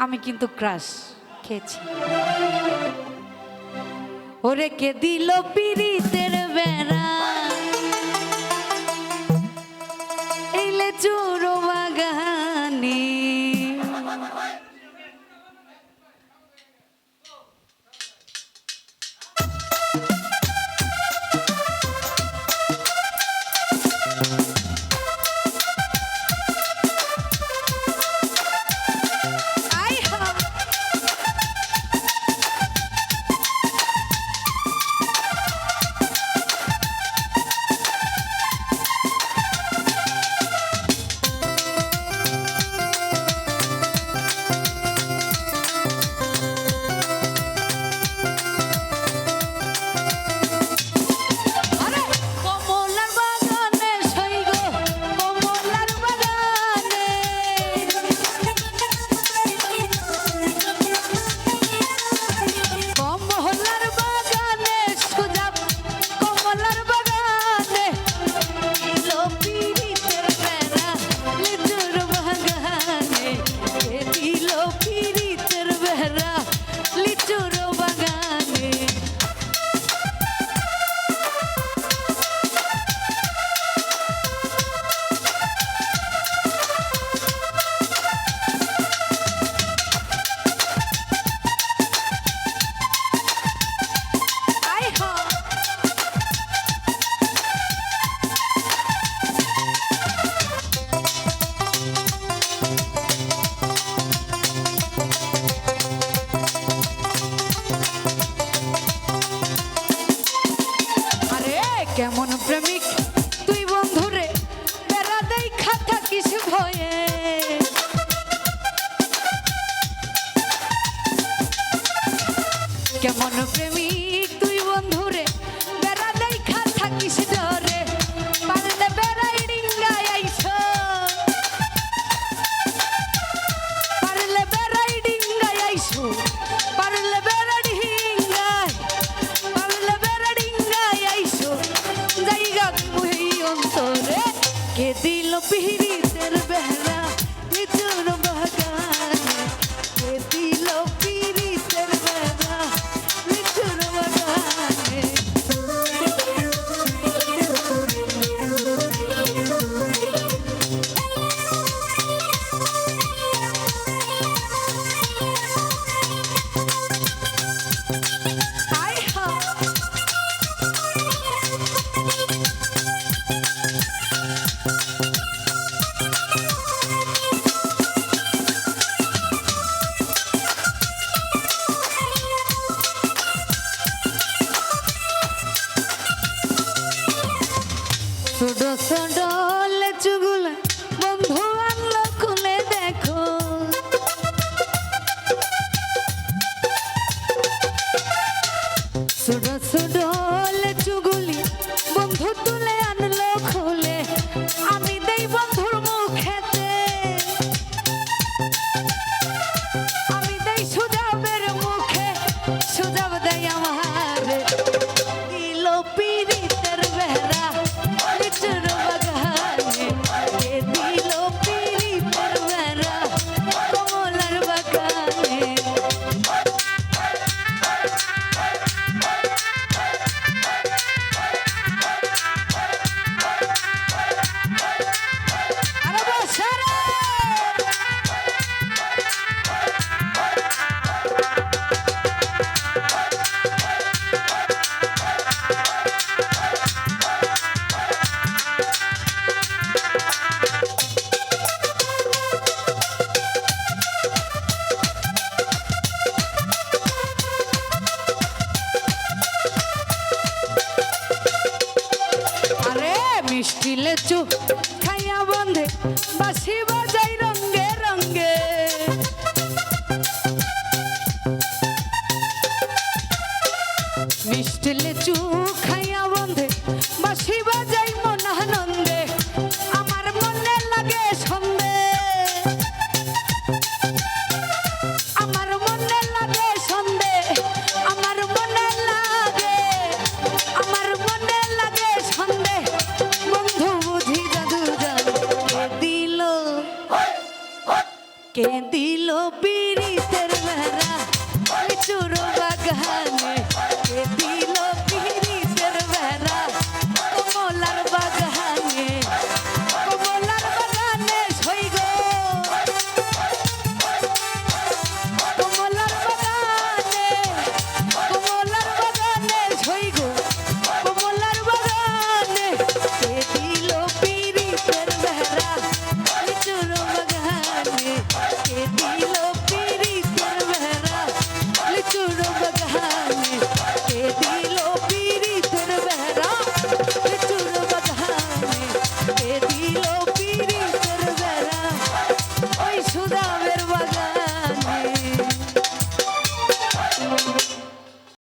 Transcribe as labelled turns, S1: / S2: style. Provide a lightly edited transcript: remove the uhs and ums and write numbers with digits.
S1: আমি কিন্তু ক্রাশ খেয়েছি। ওরে কে দিল পিরিতের বেড়া এইলে চুরো বাগানে, কেমন প্রেমিক তুই বন্ধুরে বেড়া দেখা থাকিস ভয়ে, কেমন প্রেমিক তুই বন্ধুরে বেড়া দেখা থাকিস ডরে, পারলে বেড়াই ডিঙ্গায় আইছ, পারলে বেড়াই ডিঙ্গায় আইছ, পারলে বেড়া ডিঙ্গায়, পারলে বেড়া ডিঙ্গায় আইছ জায়গা মুই অন্তরে। কে দিল পিরিতের বেড়া নিচুর বাগানে, কে দিল পিরিতের বেড়া নিচুর বাগানে। ছোট ছোট লেচুগুলো বন্ধু আনলো খুলে দেখো, ছোট ছোট লেচুগুলি বন্ধু তুলে আনলো খুলে, আমি দেই বন্ধুর মুখেতে, আমি দেই সুজাবের মুখে, সুজাব দেই আমার দিল পিরিতের বেড়া নিচুর বাগানে, কে দিল পিরিতের বেড়া কমলার বাগানে। আরে বসে রে। মিষ্টি লেচু খাইয়া বন্ধে বাঁশি বাজাই রঙ্গে রঙ্গে, মিষ্টি লেচু খাইয়া বন্ধে বাঁশি বাজাই মন